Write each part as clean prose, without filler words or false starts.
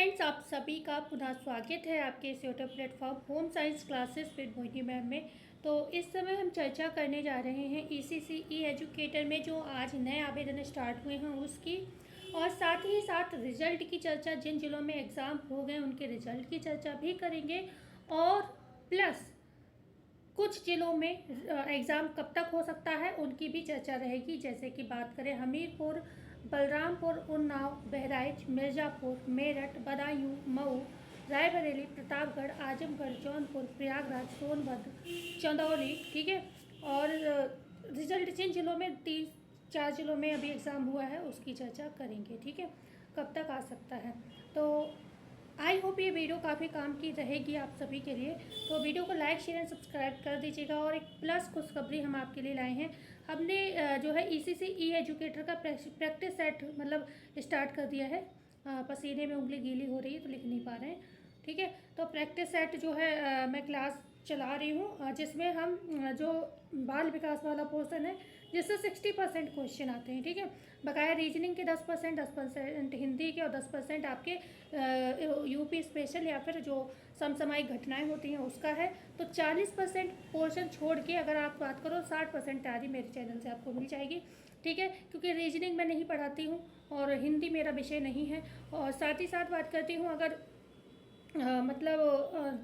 Friends, आप सभी का पुनः स्वागत है आपके इस YouTube platform home science classes with Mohini ma'am में। तो इस समय हम चर्चा करने जा रहे हैं ईसीसी एजुकेटर में जो आज नए आवेदन स्टार्ट हुए हैं उसकी, और साथ ही साथ रिजल्ट की चर्चा, जिन जिलों में एग्ज़ाम हो गए उनके रिजल्ट की चर्चा भी करेंगे। और प्लस कुछ जिलों में एग्ज़ाम कब तक हो सकता है उनकी भी चर्चा रहेगी। जैसे कि बात करें हमीरपुर, बलरामपुर, उन्नाव, बहराइच, मिर्ज़ापुर, मेरठ, बदायूं, मऊ, रायबरेली, प्रतापगढ़, आजमगढ़, जौनपुर, प्रयागराज, सोनभद्र, चंदौली। ठीक है। और रिजल्ट जिन जिलों में 3-4 जिलों में अभी एग्ज़ाम हुआ है उसकी चर्चा करेंगे। ठीक है, कब तक आ सकता है। तो आई होप ये वीडियो काफ़ी काम की रहेगी आप सभी के लिए। तो वीडियो को लाइक, शेयर एंड सब्सक्राइब कर दीजिएगा। और एक प्लस खुशखबरी हम आपके लिए लाए हैं। हमने जो है ईसीसी एजुकेटर का प्रैक्टिस सेट मतलब स्टार्ट कर दिया है। पसीने में उंगली गीली हो रही है तो लिख नहीं पा रहे हैं। ठीक है, तो प्रैक्टिस सेट जो है मैं क्लास चला रही हूँ, जिसमें हम जो बाल विकास वाला पोर्शन है जिससे 60% क्वेश्चन आते हैं। ठीक है, बकाया रीजनिंग के 10%, 10% हिंदी के और 10% आपके यूपी स्पेशल या फिर जो समसामयिक घटनाएं होती हैं उसका है। तो 40% पोर्शन छोड़ के अगर आप बात करो 60% तैयारी मेरे चैनल से आपको मिल जाएगी। ठीक है, क्योंकि रीजनिंग मैं नहीं पढ़ाती हूँ और हिंदी मेरा विषय नहीं है। और साथ ही साथ बात करती हूँ अगर मतलब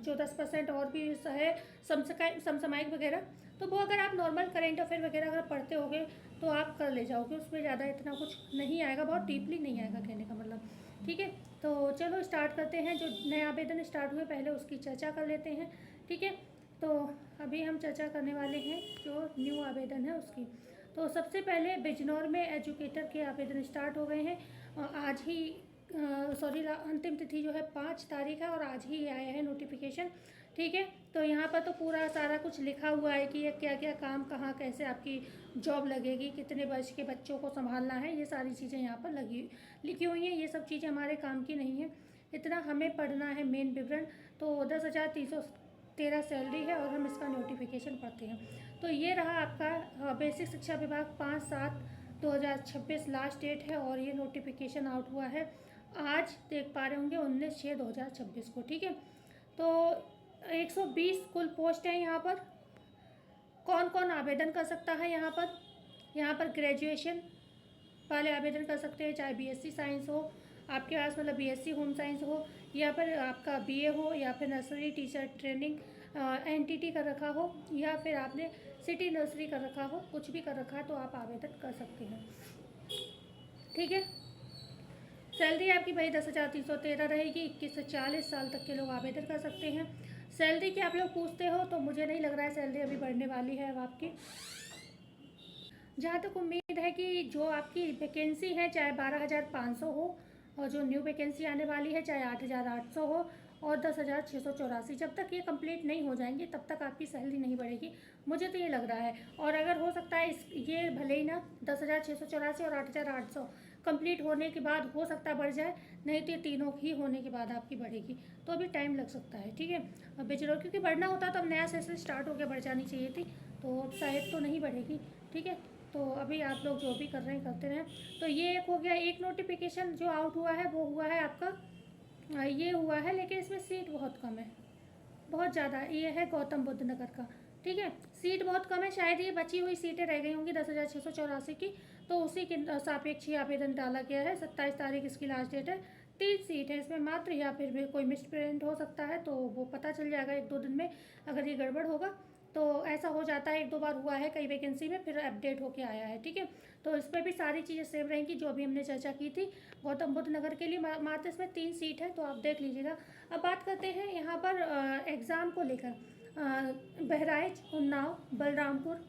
जो 10% और भी है समसामयिक वगैरह, तो वो अगर आप नॉर्मल करेंट अफेयर वगैरह अगर पढ़ते होगे तो आप कर ले जाओगे, उसमें ज़्यादा इतना कुछ नहीं आएगा, बहुत डीपली नहीं आएगा कहने का मतलब। ठीक है, तो चलो स्टार्ट करते हैं। जो नए आवेदन स्टार्ट हुए पहले उसकी चर्चा कर लेते हैं। ठीक है, तो अभी हम चर्चा करने वाले हैं जो न्यू आवेदन है उसकी। तो सबसे पहले बिजनौर में एजुकेटर के आवेदन स्टार्ट हो गए हैं। आज ही सॉरी अंतिम तिथि जो है 5 तारीख है और आज ही आया है नोटिफिकेशन। ठीक है, तो यहाँ पर तो पूरा सारा कुछ लिखा हुआ है कि ये क्या क्या काम कहाँ कैसे आपकी जॉब लगेगी, कितने वर्ष के बच्चों को संभालना है, ये सारी चीज़ें यहाँ पर लिखी हुई हैं। ये सब चीज़ें हमारे काम की नहीं है, इतना हमें पढ़ना है मेन विवरण। तो 10,313 सैलरी है और हम इसका नोटिफिकेशन पढ़ते हैं। तो ये रहा आपका बेसिक शिक्षा विभाग 5/7/2026 लास्ट डेट है और ये नोटिफिकेशन आउट हुआ है आज, देख पा रहे होंगे 19/6/2026 को। ठीक है, तो 120 कुल पोस्ट है यहाँ पर। कौन कौन आवेदन कर सकता है यहाँ पर ग्रेजुएशन वाले आवेदन कर सकते हैं, चाहे बीएससी साइंस हो आपके पास, मतलब बीएससी होम साइंस हो, या फिर आपका बीए हो, या फिर नर्सरी टीचर ट्रेनिंग एनटीटी कर रखा हो, या फिर आपने सिटी नर्सरी कर रखा हो, कुछ भी कर रखा है तो आप आवेदन कर सकते हैं। ठीक है, सैलरी आपकी भाई 10,313 रहेगी। 21 से 40 साल तक के लोग आवेदन कर सकते हैं। सैलरी की आप लोग पूछते हो तो मुझे नहीं लग रहा है सैलरी अभी बढ़ने वाली है अब आपकी। जहाँ तक उम्मीद है कि जो आपकी वैकेंसी है चाहे 12,500 हो, और जो न्यू वैकेंसी आने वाली है चाहे 8,800 हो और 10,684, जब तक ये कंप्लीट नहीं हो जाएंगी तब तक आपकी सैलरी नहीं बढ़ेगी, मुझे तो ये लग रहा है। और अगर हो सकता है ये भले ही ना 10,684 और 8,800 कंप्लीट होने के बाद हो सकता है बढ़ जाए, नहीं तो ये तीनों ही होने के बाद आपकी बढ़ेगी, तो अभी टाइम लग सकता है। ठीक है, अब बेचरो क्योंकि बढ़ना होता तो अब नया सेशन स्टार्ट होकर बढ़ जानी चाहिए थी, तो शायद तो नहीं बढ़ेगी। ठीक है, तो अभी आप लोग जो भी कर रहे हैं करते रहें। तो ये एक हो गया, एक नोटिफिकेशन जो आउट हुआ है वो हुआ है आपका ये हुआ है, लेकिन इसमें सीट बहुत कम है, बहुत ज़्यादा। ये है गौतम बुद्ध नगर का। ठीक है, सीट बहुत कम है, शायद ये बची हुई सीटें रह गई होंगी 10,684 की, तो उसी के सापेक्ष ही आवेदन डाला गया है। 27 तारीख इसकी लास्ट डेट है। 3 सीट है इसमें मात्र, या फिर भी कोई मिसप्रिंट हो सकता है तो वो पता चल जाएगा 1-2 दिन में अगर ये गड़बड़ होगा तो। ऐसा हो जाता है, 1-2 बार हुआ है कई वैकेंसी में, फिर अपडेट होके आया है। ठीक है, तो इस पर भी सारी चीज़ें सेव रहेंगी जो भी हमने चर्चा की थी। गौतम बुद्ध नगर के लिए मात्र इसमें 3 सीट है, तो आप देख लीजिएगा। अब बात करते हैं यहाँ पर एग्ज़ाम को लेकर। बहराइच, उन्नाव, बलरामपुर,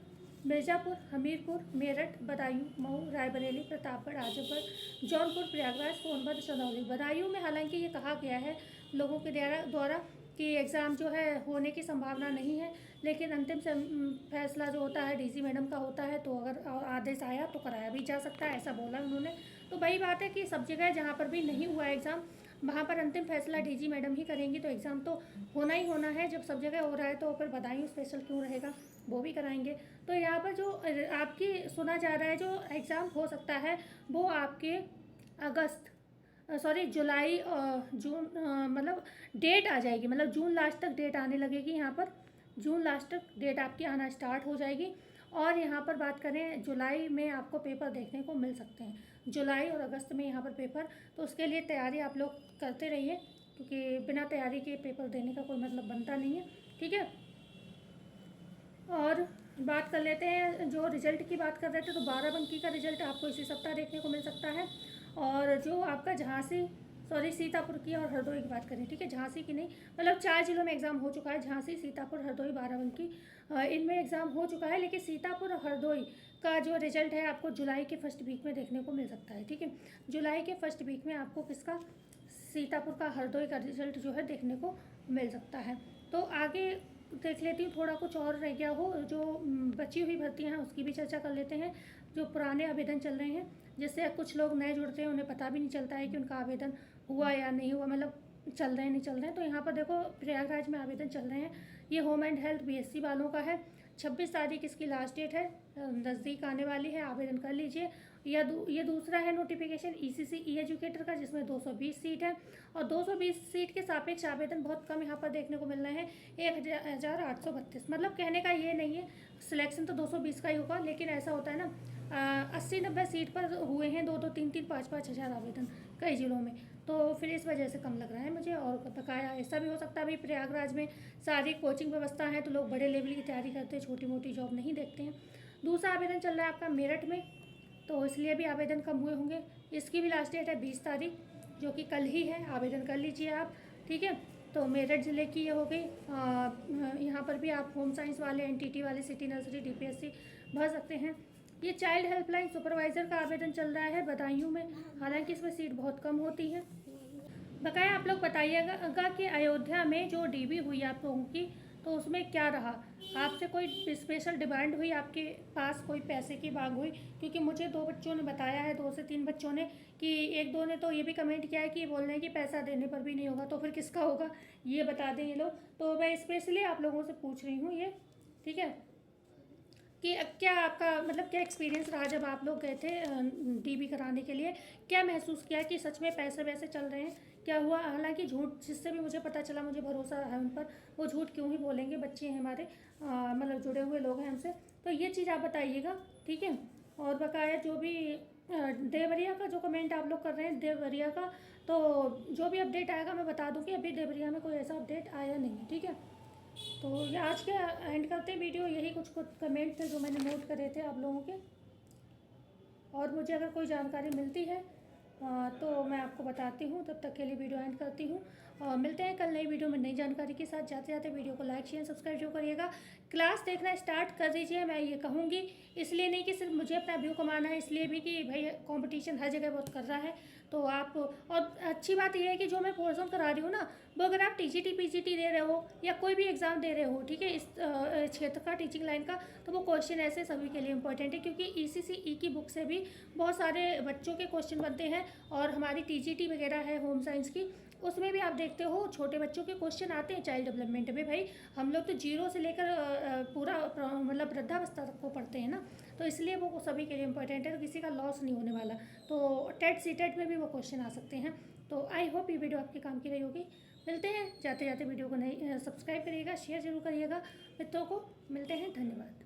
मिर्ज़ापुर, हमीरपुर, मेरठ, बदायूं, मऊ, रायबरेली, प्रतापगढ़, आजमगढ़, जौनपुर, प्रयागराज, सोनभद्र, चंदौली। बदायूं में हालांकि ये कहा गया है लोगों के द्वारा कि एग्ज़ाम जो है होने की संभावना नहीं है, लेकिन अंतिम फैसला जो होता है डीसी मैडम का होता है, तो अगर आदेश आया तो कराया भी जा सकता है, ऐसा बोला उन्होंने। तो वही बात है कि सब जगह जहाँ पर भी नहीं हुआ एग्ज़ाम वहाँ पर अंतिम फैसला डीजी मैडम ही करेंगी, तो एग्ज़ाम तो होना ही होना है। जब सब जगह हो रहा है तो फिर बदायूं स्पेशल क्यों रहेगा, वो भी कराएंगे। तो यहाँ पर जो आपकी सुना जा रहा है जो एग्ज़ाम हो सकता है वो आपके अगस्त सॉरी जुलाई जून मतलब डेट आ जाएगी, मतलब जून लास्ट तक डेट आने लगेगी यहाँ पर, जून लास्ट तक डेट आपकी आना स्टार्ट हो जाएगी। और यहाँ पर बात करें जुलाई में आपको पेपर देखने को मिल सकते हैं, जुलाई और अगस्त में यहाँ पर पेपर, तो उसके लिए तैयारी आप लोग करते रहिए, क्योंकि बिना तैयारी के पेपर देने का कोई मतलब बनता नहीं है, ठीक है। और बात कर लेते हैं, जो रिज़ल्ट की बात कर रहे थे, तो 12 का रिज़ल्ट आपको इसी सप्ताह देखने को मिल सकता है। और जो आपका झांसी, सॉरी सीतापुर की और हरदोई की बात करें, ठीक है, झांसी की नहीं, मतलब 4 जिलों में एग्ज़ाम हो चुका है, झांसी, सीतापुर, हरदोई, बाराबंकी, इनमें एग्ज़ाम हो चुका है। लेकिन सीतापुर और हरदोई का जो रिज़ल्ट है आपको जुलाई के फर्स्ट वीक में देखने को मिल सकता है, ठीक है। जुलाई के फर्स्ट वीक में आपको किसका, सीतापुर का, हरदोई का रिज़ल्ट जो है देखने को मिल सकता है। तो आगे देख लेती हूँ, थोड़ा कुछ और रह गया हो, जो बची हुई भर्तियाँ हैं उसकी भी चर्चा कर लेते हैं। जो पुराने आवेदन चल रहे हैं, जिससे कुछ लोग नए जुड़ते हैं, उन्हें पता भी नहीं चलता है कि उनका आवेदन हुआ या नहीं हुआ, मतलब चल रहे हैं नहीं चल रहे हैं। तो यहाँ पर देखो प्रयागराज में आवेदन चल रहे हैं, ये होम एंड हेल्थ बीएससी वालों का है। 26 तारीख इसकी लास्ट डेट है, नज़दीक आने वाली है, आवेदन कर लीजिए। ये दूसरा है नोटिफिकेशन ईसीसी ई एजुकेटर का, जिसमें 220 सीट है, और 220 सीट के सापेक्ष आवेदन बहुत कम यहाँ पर देखने को मिल रहे हैं, 1832। मतलब कहने का ये नहीं है, सिलेक्शन तो 220 का ही होगा, लेकिन ऐसा होता है ना, 80-90 सीट पर हुए हैं 2-2, 3-3, 5-5 हज़ार आवेदन कई ज़िलों में, तो फिर इस वजह से कम लग रहा है मुझे। और बकाया ऐसा भी हो सकता है, अभी प्रयागराज में सारी कोचिंग व्यवस्था है, तो लोग बड़े लेवल की तैयारी करते हैं, छोटी मोटी जॉब नहीं देखते हैं। दूसरा आवेदन चल रहा है आपका मेरठ में, तो इसलिए भी आवेदन कम हुए होंगे। इसकी भी लास्ट डेट है 20 तारीख, जो कि कल ही है, आवेदन कर लीजिए आप, ठीक है। तो मेरठ ज़िले की ये हो गई। यहाँ पर भी आप होम साइंस वाले, एनटीटी वाले, सिटी नर्सरी, डीपीएससी भर सकते हैं। ये चाइल्ड हेल्पलाइन सुपरवाइज़र का आवेदन चल रहा है बदायूं में, हालांकि इसमें सीट बहुत कम होती है। बकाया आप लोग बताइएगा कि अयोध्या में जो डीबी हुई आप लोगों की, तो उसमें क्या रहा, आपसे कोई स्पेशल डिमांड हुई, आपके पास कोई पैसे की मांग हुई? क्योंकि मुझे 2 बच्चों ने बताया है, 2 से 3 बच्चों ने, कि 1-2 ने तो ये भी कमेंट किया है कि बोल रहे हैं कि पैसा देने पर भी नहीं होगा, तो फिर किसका होगा ये बता दें ये लोग। तो मैं स्पेशली आप लोगों से पूछ रही हूँ ये, ठीक है, कि क्या आपका मतलब क्या एक्सपीरियंस रहा जब आप लोग गए थे डीबी कराने के लिए, क्या महसूस किया कि सच में पैसे वैसे चल रहे हैं, क्या हुआ? हालांकि झूठ जिससे भी मुझे पता चला, मुझे भरोसा है उन पर, वो झूठ क्यों ही बोलेंगे, बच्चे हैं हमारे, मतलब जुड़े हुए लोग हैं हमसे, तो ये चीज़ आप बताइएगा, ठीक है। और बकाया जो भी देवरिया का जो कमेंट आप लोग कर रहे हैं देवरिया का, तो जो भी अपडेट आएगा मैं बता दूँ कि अभी देवरिया में कोई ऐसा अपडेट आया नहीं है, ठीक है। तो ये आज के एंड करते हैं वीडियो, यही कुछ कुछ कमेंट थे जो मैंने नोट करे थे आप लोगों के। और मुझे अगर कोई जानकारी मिलती है तो मैं आपको बताती हूँ। तब तक के लिए वीडियो एंड करती हूँ, और मिलते हैं कल नई वीडियो में नई जानकारी के साथ। जाते जाते वीडियो को लाइक शेयर सब्सक्राइब जो करिएगा, क्लास देखना स्टार्ट कर दीजिए, मैं ये कहूँगी। इसलिए नहीं कि सिर्फ मुझे अपना व्यू कमाना है, इसलिए भी कि भाई कंपटीशन हर जगह बहुत कर रहा है, तो आप, और अच्छी बात यह है कि जो मैं पोर्सन करा रही हूँ ना, वो अगर आप टीजीटी पीजीटी दे रहे हो या कोई भी एग्ज़ाम दे रहे हो, ठीक है, इस क्षेत्र का, टीचिंग लाइन का, तो वो क्वेश्चन ऐसे सभी के लिए इंपॉर्टेंट है, क्योंकि ईसीसी की बुक से भी बहुत सारे बच्चों के क्वेश्चन बनते हैं। और हमारी टीजीटी वगैरह है होम साइंस की, उसमें भी आप देखते हो छोटे बच्चों के क्वेश्चन आते हैं चाइल्ड डेवलपमेंट में। भाई हम लोग तो 0 से लेकर पूरा मतलब वृद्धावस्था तक को पढ़ते हैं ना, तो इसलिए वो सभी के लिए इंपॉर्टेंट है, तो किसी का लॉस नहीं होने वाला। तो टेट सीटेट में भी वो क्वेश्चन आ सकते हैं। तो आई होप ये वीडियो आपके काम की रही होगी। मिलते हैं, जाते जाते वीडियो को नहीं सब्सक्राइब करिएगा, शेयर जरूर करिएगा मित्रों को। मिलते हैं, धन्यवाद।